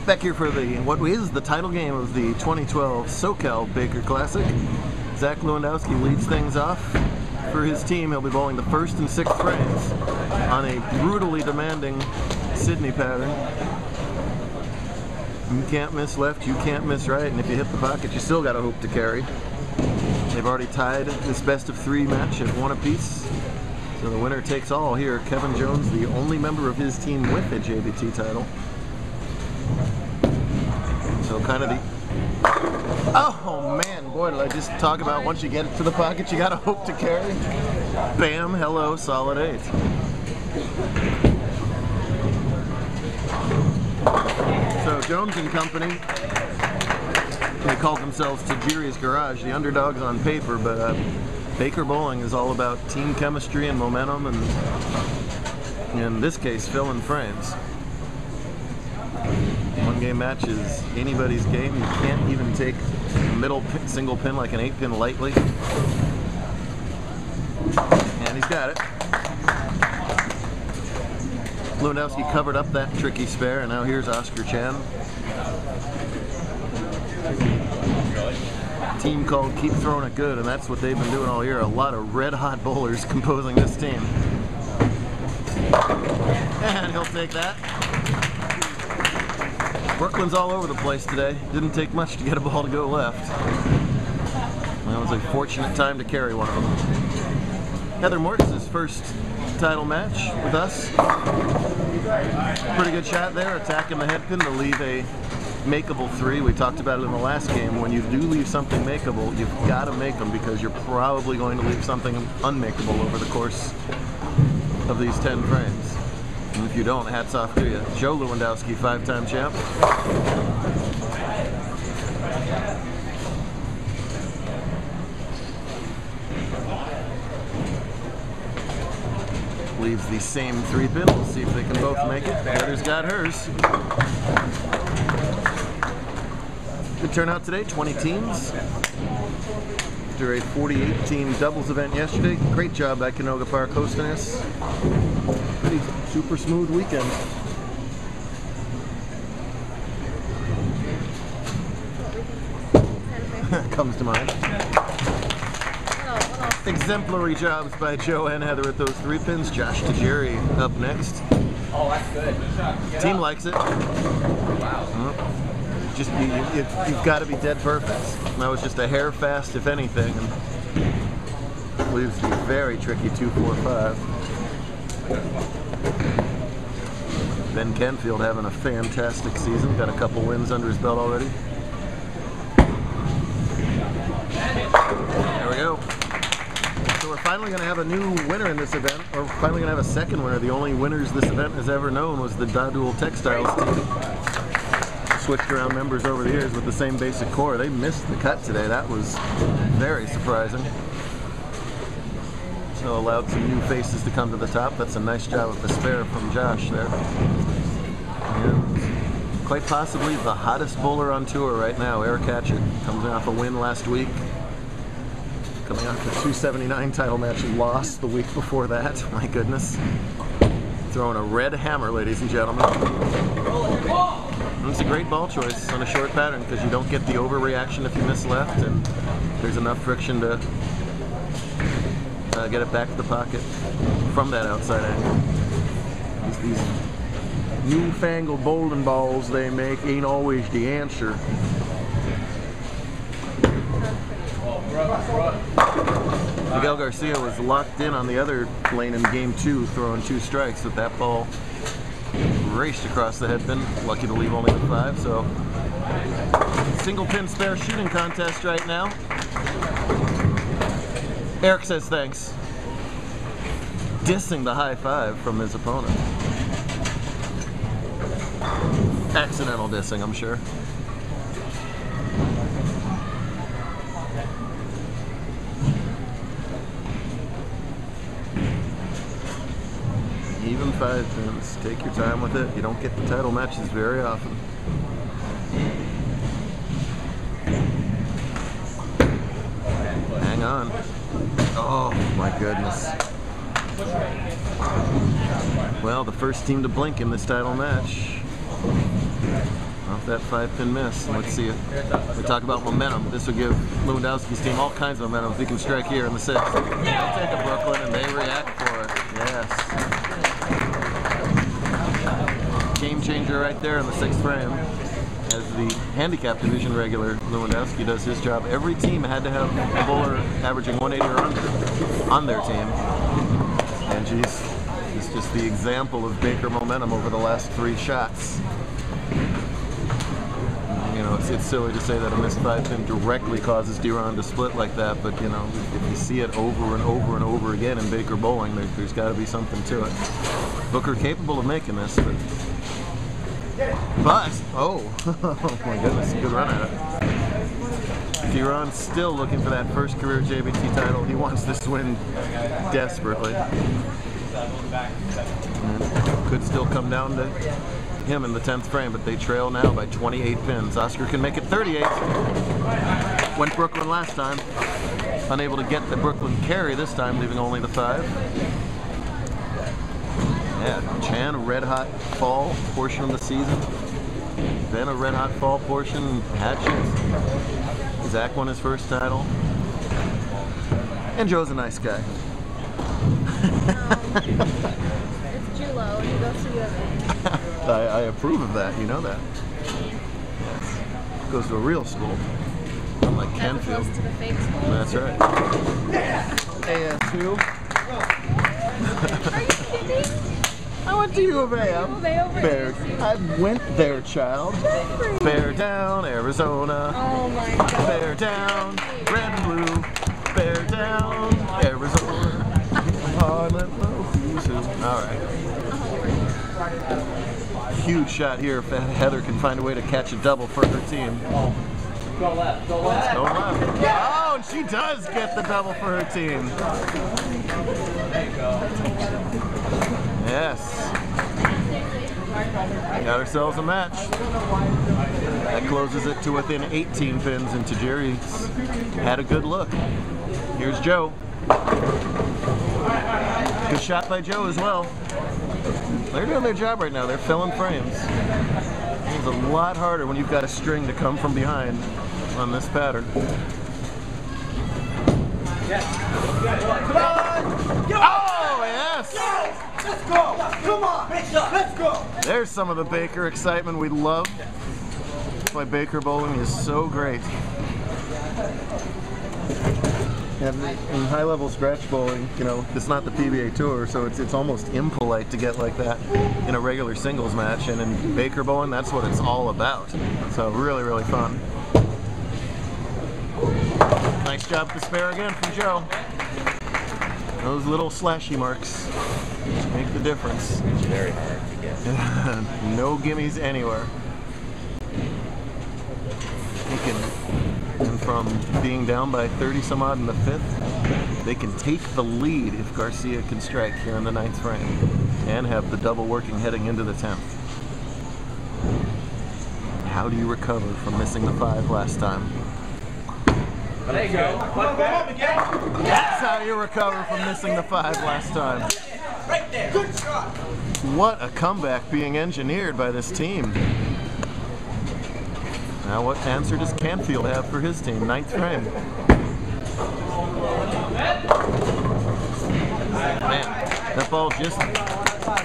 Back here for what is the title game of the 2012 SoCal Baker Classic. Zach Lewandowski leads things off for his team. He'll be bowling the first and sixth frames on a brutally demanding Sydney pattern. You can't miss left, you can't miss right, and if you hit the pocket, you still got a hope to carry. They've already tied this best of three match at 1 apiece. So the winner takes all here. Kevin Jones, the only member of his team with a JBT title. So kind of the... Oh man, boy, did I just talk about once you get it to the pocket, you got to hope to carry. Bam, hello, solid 8. So Jones and company, they called themselves Tajiri's Garage, the underdogs on paper, but Baker bowling is all about team chemistry and momentum, and in this case, filling frames. One-game match is anybody's game. You can't even take a middle single pin like an 8-pin lightly. And he's got it. Lewandowski covered up that tricky spare, and now here's Oscar Chan. Team called Keep Throwing It Good, and that's what they've been doing all year. A lot of red-hot bowlers composing this team. And he'll take that. Brooklyn's all over the place today. Didn't take much to get a ball to go left. That was a fortunate time to carry one of them. Heather Morkes' first title match with us. Pretty good shot there, attacking the head pin to leave a makeable 3. We talked about it in the last game. When you do leave something makeable, you've got to make them because you're probably going to leave something unmakeable over the course of these 10 frames. And if you don't, hats off to you. Joe Lewandowski, 5-time champ. Leaves the same 3-pin. We'll see if they can both make it. Heather's got hers. Good turnout today, 20 teams. After a 48-team doubles event yesterday. Great job by Canoga Park hosting us. Pretty super smooth weekend. Comes to mind. Exemplary jobs by Joe and Heather with those 3 pins. Josh Tajiri up next. Oh, that's good. Team likes it. Just you've got to be dead perfect. That was just a hair fast, if anything, and leaves the very tricky 2-4-5. Ben Canfield having a fantastic season. Got a couple wins under his belt already. There we go. So we're finally going to have a new winner in this event. Or we're finally going to have a second winner. The only winners this event has ever known was the Dadul Textiles team. Switched around members over the years with the same basic core. They missed the cut today. That was very surprising. So allowed some new faces to come to the top. That's a nice job of the spare from Josh there. And quite possibly the hottest bowler on tour right now, Eric Hatchett, comes off a win last week. Coming off the 279 title match, lost the week before that. My goodness. Throwing a red hammer, ladies and gentlemen. And it's a great ball choice on a short pattern because you don't get the overreaction if you miss left, and there's enough friction to get it back to the pocket from that outside angle. These newfangled bowling balls they make ain't always the answer. Miguel Garcia was locked in on the other lane in game 2, throwing 2 strikes with that ball. Raced across the head pin, lucky to leave only with 5, so single pin spare shooting contest right now. Eric says thanks. Dissing the high 5 from his opponent. Accidental dissing, I'm sure. Even 5 pins. Take your time with it. You don't get the title matches very often. Hang on. Oh my goodness. Well, the first team to blink in this title match. Well, that 5-pin miss. Let's see it. We talk about momentum. This would give Lewandowski's team all kinds of momentum if he can strike here in the 6th. They'll take a Brooklyn and they react for it. Yes. Game changer right there in the 6th frame. As the handicap division regular, Lewandowski does his job. Every team had to have a bowler averaging 180 or under on their team. And geez, it's just the example of Baker momentum over the last 3 shots. You know, it's silly to say that a missed 5-pin directly causes D-Ron to split like that, but you know, if you see it over and over and over again in Baker bowling, there's got to be something to it. Booker capable of making this, but oh, oh my goodness, good run at it. D-Ron's still looking for that first career JBT title. He wants this win desperately. And could still come down to him in the 10th frame, but they trail now by 28 pins. Oscar can make it 38. Went Brooklyn last time. Unable to get the Brooklyn carry this time, leaving only the 5. Yeah, Chan, a red-hot fall portion of the season. Then a red-hot fall portion. Hatchett. Zach won his first title. And Joe's a nice guy. It's Julo, and he goes to UVA. I approve of that, you know that. Yes. Goes to a real school. Unlike Canfield. As opposed to the fake school. That's right. ASU. Are you kidding? I went to U of A. I went there, child. Bear down, Arizona. Oh my God. Bear down, red and blue. Bear down, Arizona. All right. Huge shot here if Heather can find a way to catch a double for her team. Go left, go left. Go left. Oh, and she does get the double for her team. There you go. Yes. Got ourselves a match. That closes it to within 18 pins, and Tajiri's had a good look. Here's Joe. Good shot by Joe as well. They're doing their job right now. They're filling frames. It's a lot harder when you've got a string to come from behind on this pattern. Oh, yes! Let's go! Come on! Let's go! There's some of the Baker excitement we love. That's why Baker bowling is so great. And in high-level scratch bowling, you know, it's not the PBA Tour, so it's almost impolite to get like that in a regular singles match. And in Baker bowling, that's what it's all about. So really, really fun. Nice job with the spare again from Joe. Those little slashy marks make the difference. It's very hard to get. No gimmies anywhere. And from being down by 30 some odd in the 5th, they can take the lead if Garcia can strike here in the 9th frame and have the double working heading into the 10th. How do you recover from missing the 5 last time? There you go. That's how you recover from missing the 5 last time. Right there. Good shot. What a comeback being engineered by this team. Now what answer does Canfield have for his team? 9th frame. Man, that ball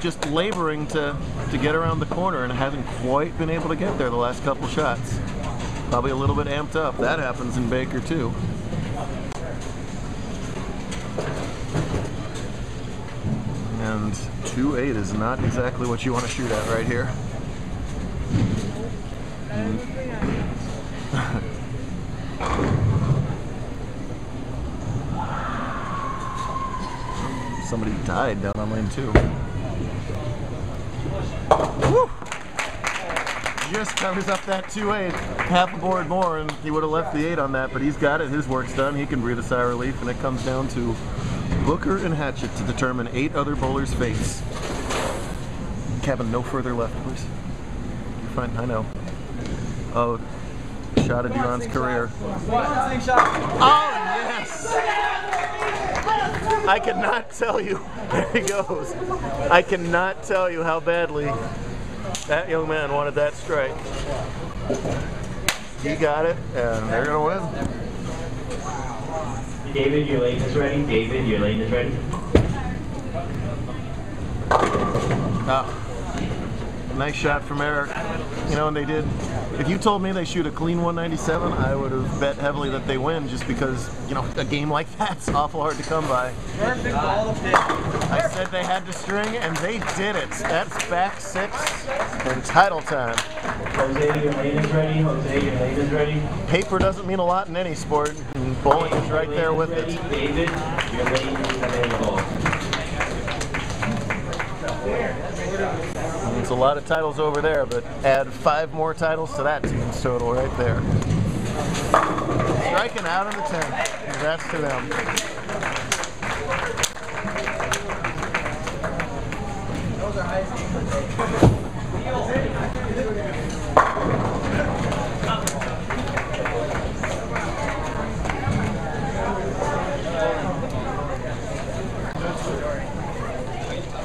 just laboring to get around the corner and hasn't quite been able to get there the last couple shots. Probably a little bit amped up. That happens in Baker too. And 2-8 is not exactly what you want to shoot at right here. Somebody died down on lane 2. Woo! Just covers up that 2-8. Half a board more, and he would have left the 8 on that, but he's got it. His work's done. He can breathe a sigh of relief, and it comes down to Booker and Hatchett to determine 8 other bowlers' fates. Kevin, no further left, please. You're fine. I know. Oh, shot of Duran's career. Oh, yes! I cannot tell you. There he goes. I cannot tell you how badly That young man wanted that strike. He got it, and they're gonna win. David, your lane is ready. David, your lane is ready. Ah, nice shot from Eric. You know, and they did. If you told me they shoot a clean 197, I would have bet heavily that they win, just because, you know, a game like that's awful hard to come by. Perfect ball to pitch. I said they had to string, and they did it. That's back 6 and title time. Jose, your lane is ready. Jose, your lane is ready. Paper doesn't mean a lot in any sport, and bowling is right there with it. David, your lane is available. There's a lot of titles over there, but add 5 more titles to that team's total right there. Striking out in the 10th. Congrats to them. Those are high speed.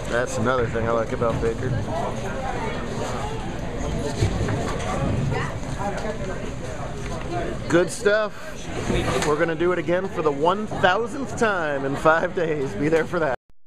That's another thing I like about Baker. Good stuff. We're going to do it again for the 1,000th time in 5 days. Be there for that.